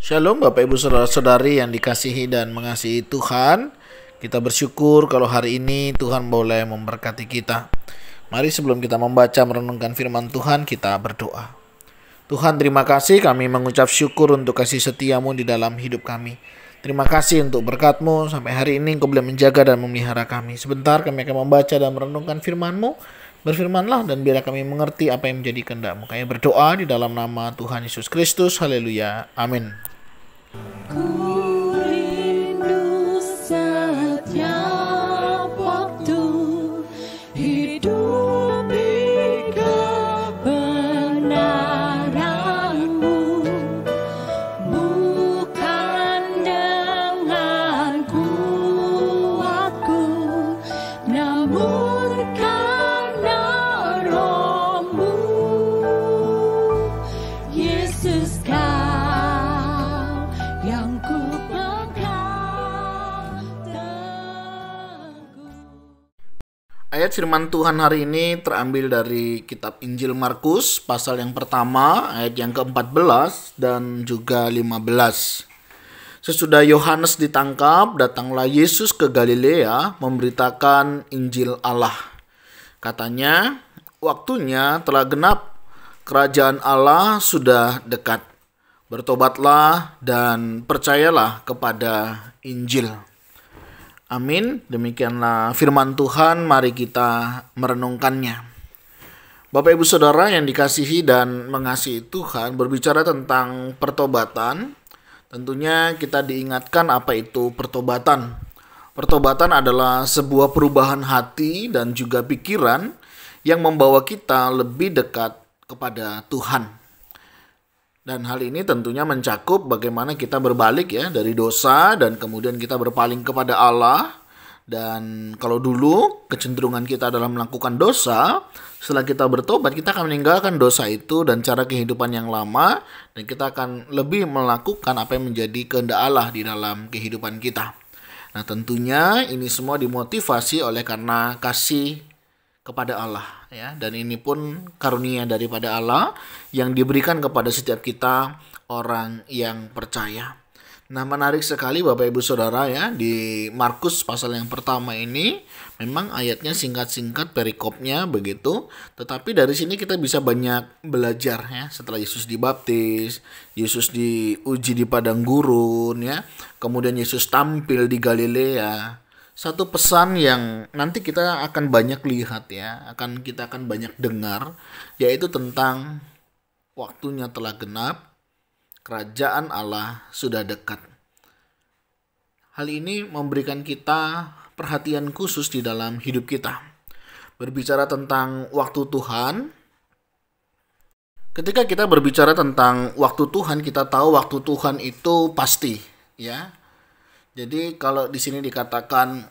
Shalom Bapak Ibu Saudara-saudari yang dikasihi dan mengasihi Tuhan. Kita bersyukur kalau hari ini Tuhan boleh memberkati kita. Mari sebelum kita membaca merenungkan firman Tuhan, kita berdoa. Tuhan, terima kasih, kami mengucap syukur untuk kasih setiamu di dalam hidup kami. Terima kasih untuk berkat-Mu, sampai hari ini Engkau boleh menjaga dan memelihara kami. Sebentar kami akan membaca dan merenungkan firman-Mu. Berfirmanlah dan biarlah kami mengerti apa yang menjadi kehendak-Mu. Kami berdoa di dalam nama Tuhan Yesus Kristus. Haleluya. Amin. Ku rindu setiap waktu hidup di kebenaran-Mu, bukan dengan kuatku, namun karena Roh-Mu. Yesus, yang ku pegang teguh. Ayat firman Tuhan hari ini terambil dari kitab Injil Markus, pasal yang pertama, ayat yang ke-14 dan juga 15. Sesudah Yohanes ditangkap, datanglah Yesus ke Galilea memberitakan Injil Allah. Katanya, waktunya telah genap, kerajaan Allah sudah dekat. Bertobatlah dan percayalah kepada Injil. Amin. Demikianlah firman Tuhan, mari kita merenungkannya. Bapak Ibu Saudara yang dikasihi dan mengasihi Tuhan, berbicara tentang pertobatan, tentunya kita diingatkan apa itu pertobatan. Pertobatan adalah sebuah perubahan hati dan juga pikiran yang membawa kita lebih dekat kepada Tuhan. Dan hal ini tentunya mencakup bagaimana kita berbalik ya dari dosa dan kemudian kita berpaling kepada Allah. Dan kalau dulu kecenderungan kita dalam melakukan dosa, setelah kita bertobat kita akan meninggalkan dosa itu dan cara kehidupan yang lama, dan kita akan lebih melakukan apa yang menjadi kehendak Allah di dalam kehidupan kita. Nah, tentunya ini semua dimotivasi oleh karena kasih kepada Allah ya, dan ini pun karunia daripada Allah yang diberikan kepada setiap kita orang yang percaya. Nah, menarik sekali Bapak Ibu Saudara ya, di Markus pasal yang pertama ini memang ayatnya singkat-singkat perikopnya begitu, tetapi dari sini kita bisa banyak belajar ya. Setelah Yesus dibaptis, Yesus diuji di padang gurun ya, kemudian Yesus tampil di Galilea. Satu pesan yang nanti kita akan banyak lihat ya, kita akan banyak dengar, yaitu tentang waktunya telah genap, kerajaan Allah sudah dekat. Hal ini memberikan kita perhatian khusus di dalam hidup kita. Berbicara tentang waktu Tuhan, ketika kita berbicara tentang waktu Tuhan, kita tahu waktu Tuhan itu pasti ya. Jadi kalau di sini dikatakan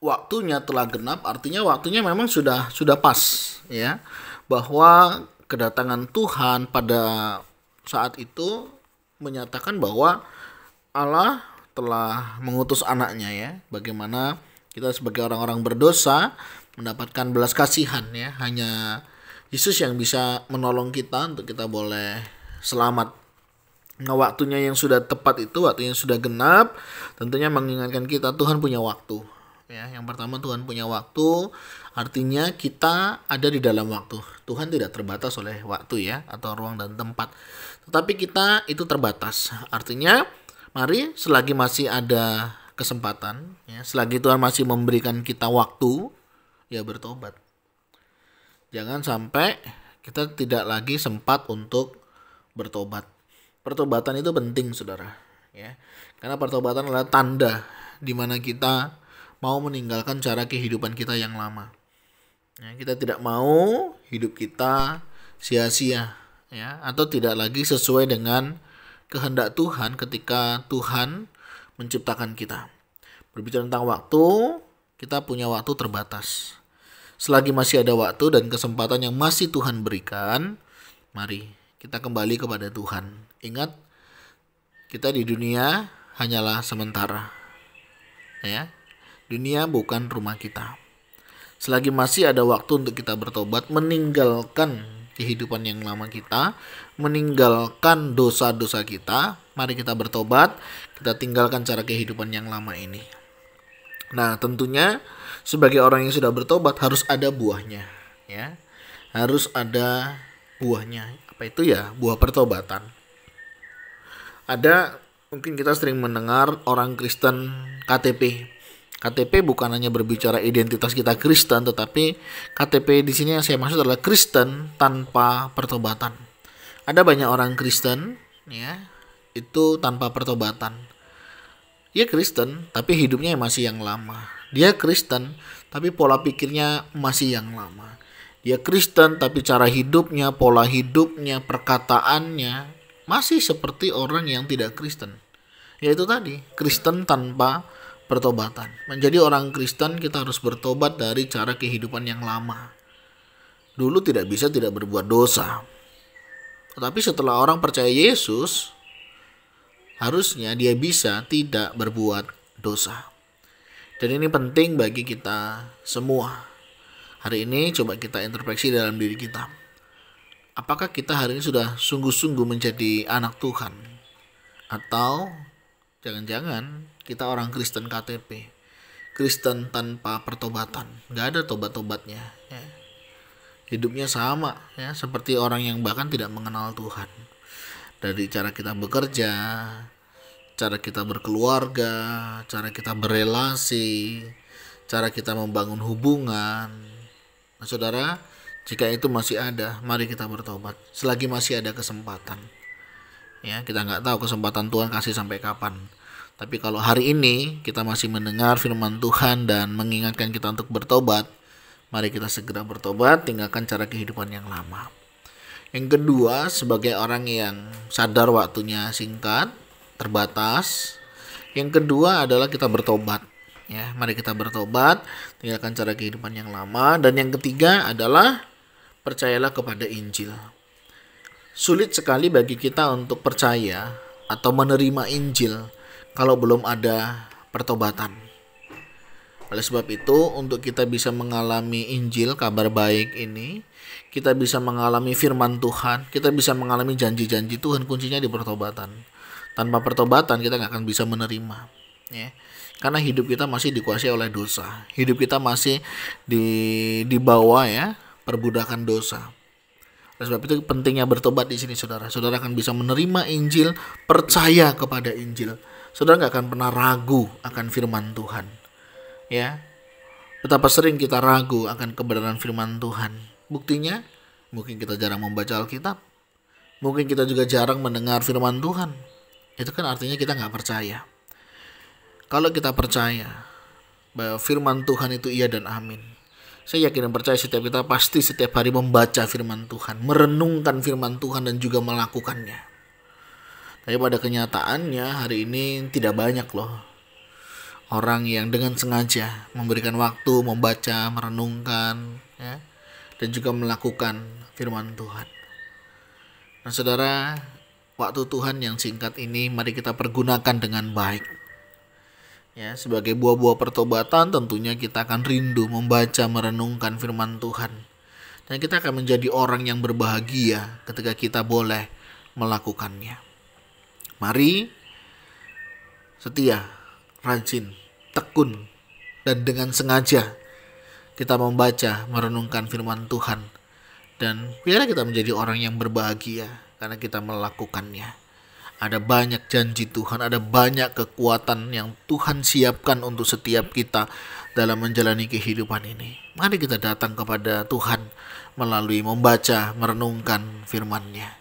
waktunya telah genap, artinya waktunya memang sudah pas ya, bahwa kedatangan Tuhan pada saat itu menyatakan bahwa Allah telah mengutus anaknya ya. Bagaimana kita sebagai orang-orang berdosa mendapatkan belas kasihan ya, hanya Yesus yang bisa menolong kita untuk kita boleh selamat. Nah, waktunya yang sudah tepat itu, waktunya yang sudah genap, tentunya mengingatkan kita Tuhan punya waktu. Ya, yang pertama Tuhan punya waktu, artinya kita ada di dalam waktu. Tuhan tidak terbatas oleh waktu ya, atau ruang dan tempat. Tetapi kita itu terbatas. Artinya, mari selagi masih ada kesempatan, ya, selagi Tuhan masih memberikan kita waktu, ya bertobat. Jangan sampai kita tidak lagi sempat untuk bertobat. Pertobatan itu penting, saudara. Ya, karena pertobatan adalah tanda di mana kita mau meninggalkan cara kehidupan kita yang lama. Ya, kita tidak mau hidup kita sia-sia, ya, atau tidak lagi sesuai dengan kehendak Tuhan ketika Tuhan menciptakan kita. Berbicara tentang waktu, kita punya waktu terbatas. Selagi masih ada waktu dan kesempatan yang masih Tuhan berikan, mari kita kembali kepada Tuhan. Ingat, kita di dunia hanyalah sementara. Ya, dunia bukan rumah kita. Selagi masih ada waktu untuk kita bertobat, meninggalkan kehidupan yang lama kita, meninggalkan dosa-dosa kita. Mari kita bertobat, kita tinggalkan cara kehidupan yang lama ini. Nah, tentunya sebagai orang yang sudah bertobat harus ada buahnya, ya. Harus ada buahnya. Apa itu ya? Buah pertobatan. Ada, mungkin kita sering mendengar orang Kristen KTP. KTP bukan hanya berbicara identitas kita Kristen, tetapi KTP di sini yang saya maksud adalah Kristen tanpa pertobatan. Ada banyak orang Kristen, ya, itu tanpa pertobatan. Dia Kristen, tapi hidupnya masih yang lama. Dia Kristen, tapi pola pikirnya masih yang lama. Dia Kristen, tapi cara hidupnya, pola hidupnya, perkataannya masih seperti orang yang tidak Kristen. Yaitu tadi, Kristen tanpa pertobatan. Menjadi orang Kristen kita harus bertobat dari cara kehidupan yang lama. Dulu tidak bisa tidak berbuat dosa. Tetapi setelah orang percaya Yesus, harusnya dia bisa tidak berbuat dosa. Dan ini penting bagi kita semua. Hari ini coba kita introspeksi dalam diri kita. Apakah kita hari ini sudah sungguh-sungguh menjadi anak Tuhan? Atau jangan-jangan kita orang Kristen KTP, Kristen tanpa pertobatan, nggak ada tobat-tobatnya, ya. Hidupnya sama, ya, seperti orang yang bahkan tidak mengenal Tuhan. Dari cara kita bekerja, cara kita berkeluarga, cara kita berelasi, cara kita membangun hubungan. Nah, saudara, jika itu masih ada, mari kita bertobat. Selagi masih ada kesempatan, ya, kita nggak tahu kesempatan Tuhan kasih sampai kapan. Tapi kalau hari ini kita masih mendengar firman Tuhan dan mengingatkan kita untuk bertobat, mari kita segera bertobat, tinggalkan cara kehidupan yang lama. Yang kedua, sebagai orang yang sadar waktunya singkat, terbatas. Yang kedua adalah kita bertobat. Ya, mari kita bertobat, tinggalkan cara kehidupan yang lama. Dan yang ketiga adalah percayalah kepada Injil. Sulit sekali bagi kita untuk percaya atau menerima Injil kalau belum ada pertobatan. Oleh sebab itu, untuk kita bisa mengalami Injil, kabar baik ini, kita bisa mengalami firman Tuhan, kita bisa mengalami janji-janji Tuhan, kuncinya di pertobatan. Tanpa pertobatan kita nggak akan bisa menerima, ya. Karena hidup kita masih dikuasai oleh dosa. Hidup kita masih di bawah, ya, perbudakan dosa. Oleh sebab itu pentingnya bertobat di sini, saudara. Saudara akan bisa menerima Injil, percaya kepada Injil. Saudara nggak akan pernah ragu akan firman Tuhan, ya. Betapa sering kita ragu akan kebenaran firman Tuhan. Buktinya, mungkin kita jarang membaca Alkitab, mungkin kita juga jarang mendengar firman Tuhan. Itu kan artinya kita nggak percaya. Kalau kita percaya bahwa firman Tuhan itu iya dan amin, saya yakin dan percaya setiap kita pasti setiap hari membaca firman Tuhan, merenungkan firman Tuhan dan juga melakukannya. Tapi pada kenyataannya hari ini tidak banyak loh orang yang dengan sengaja memberikan waktu membaca, merenungkan, ya, dan juga melakukan firman Tuhan. Nah, saudara, waktu Tuhan yang singkat ini mari kita pergunakan dengan baik. Ya, sebagai buah-buah pertobatan tentunya kita akan rindu membaca, merenungkan firman Tuhan. Dan kita akan menjadi orang yang berbahagia ketika kita boleh melakukannya. Mari setia, rajin, tekun, dan dengan sengaja kita membaca, merenungkan firman Tuhan. Dan biarlah kita menjadi orang yang berbahagia karena kita melakukannya. Ada banyak janji Tuhan, ada banyak kekuatan yang Tuhan siapkan untuk setiap kita dalam menjalani kehidupan ini. Mari kita datang kepada Tuhan melalui membaca, merenungkan firman-Nya.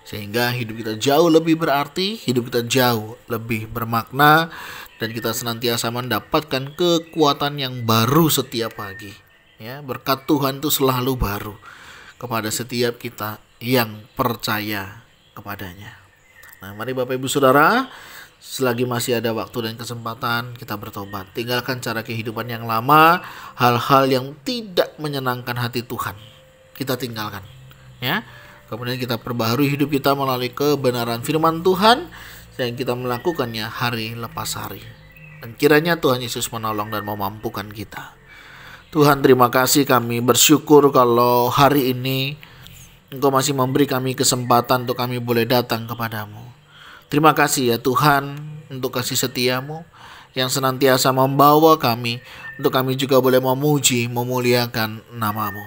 Sehingga hidup kita jauh lebih berarti, hidup kita jauh lebih bermakna, dan kita senantiasa mendapatkan kekuatan yang baru setiap pagi. Ya, berkat Tuhan itu selalu baru kepada setiap kita yang percaya kepadanya. Nah, mari Bapak Ibu Saudara, selagi masih ada waktu dan kesempatan, kita bertobat. Tinggalkan cara kehidupan yang lama, hal-hal yang tidak menyenangkan hati Tuhan, kita tinggalkan. Ya. Kemudian kita perbaharui hidup kita melalui kebenaran firman Tuhan yang kita melakukannya hari lepas hari. Dan kiranya Tuhan Yesus menolong dan memampukan kita. Tuhan, terima kasih, kami bersyukur kalau hari ini Engkau masih memberi kami kesempatan untuk kami boleh datang kepadamu. Terima kasih ya Tuhan untuk kasih setiamu yang senantiasa membawa kami untuk kami juga boleh memuji, memuliakan namamu.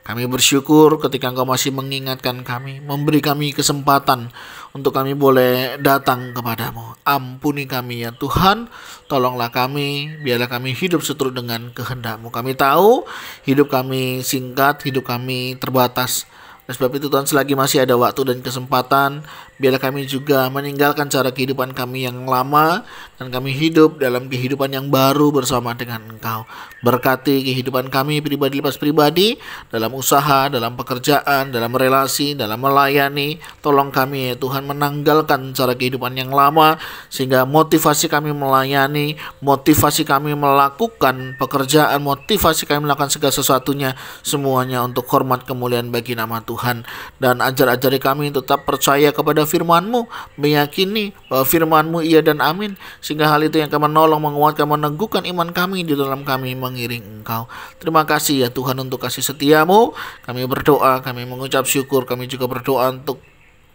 Kami bersyukur ketika Engkau masih mengingatkan kami, memberi kami kesempatan untuk kami boleh datang kepadamu. Ampuni kami ya Tuhan, tolonglah kami, biarlah kami hidup seturut dengan kehendak-Mu. Kami tahu hidup kami singkat, hidup kami terbatas. Oleh sebab itu Tuhan, selagi masih ada waktu dan kesempatan, biarlah kami juga meninggalkan cara kehidupan kami yang lama dan kami hidup dalam kehidupan yang baru bersama dengan Engkau. Berkati kehidupan kami pribadi lepas pribadi, dalam usaha, dalam pekerjaan, dalam relasi, dalam melayani. Tolong kami ya Tuhan menanggalkan cara kehidupan yang lama, sehingga motivasi kami melayani, motivasi kami melakukan pekerjaan, motivasi kami melakukan segala sesuatunya, semuanya untuk hormat kemuliaan bagi nama Tuhan. Dan ajar-ajari kami tetap percaya kepada firman-Mu, meyakini bahwa firman-Mu iya dan amin, sehingga hal itu yang akan menolong, menguatkan, meneguhkan iman kami di dalam kami mengiring Engkau. Terima kasih ya Tuhan untuk kasih setiamu. Kami berdoa, kami mengucap syukur, kami juga berdoa untuk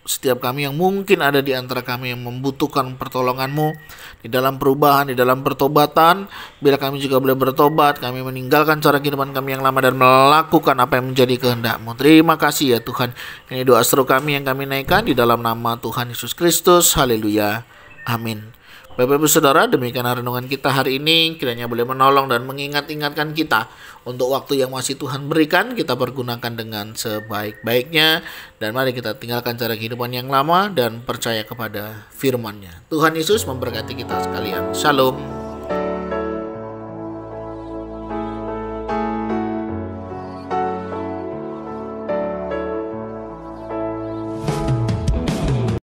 setiap kami yang mungkin ada di antara kami yang membutuhkan pertolongan-Mu di dalam perubahan, di dalam pertobatan. Bila kami juga boleh bertobat, kami meninggalkan cara kehidupan kami yang lama dan melakukan apa yang menjadi kehendak-Mu. Terima kasih ya Tuhan. Ini doa seru kami yang kami naikkan di dalam nama Tuhan Yesus Kristus. Haleluya. Amin. Bapak Ibu Saudara, demikian renungan kita hari ini. Kiranya boleh menolong dan mengingat-ingatkan kita untuk waktu yang masih Tuhan berikan, kita pergunakan dengan sebaik-baiknya. Dan mari kita tinggalkan cara kehidupan yang lama dan percaya kepada firman-Nya. Tuhan Yesus memberkati kita sekalian. Shalom.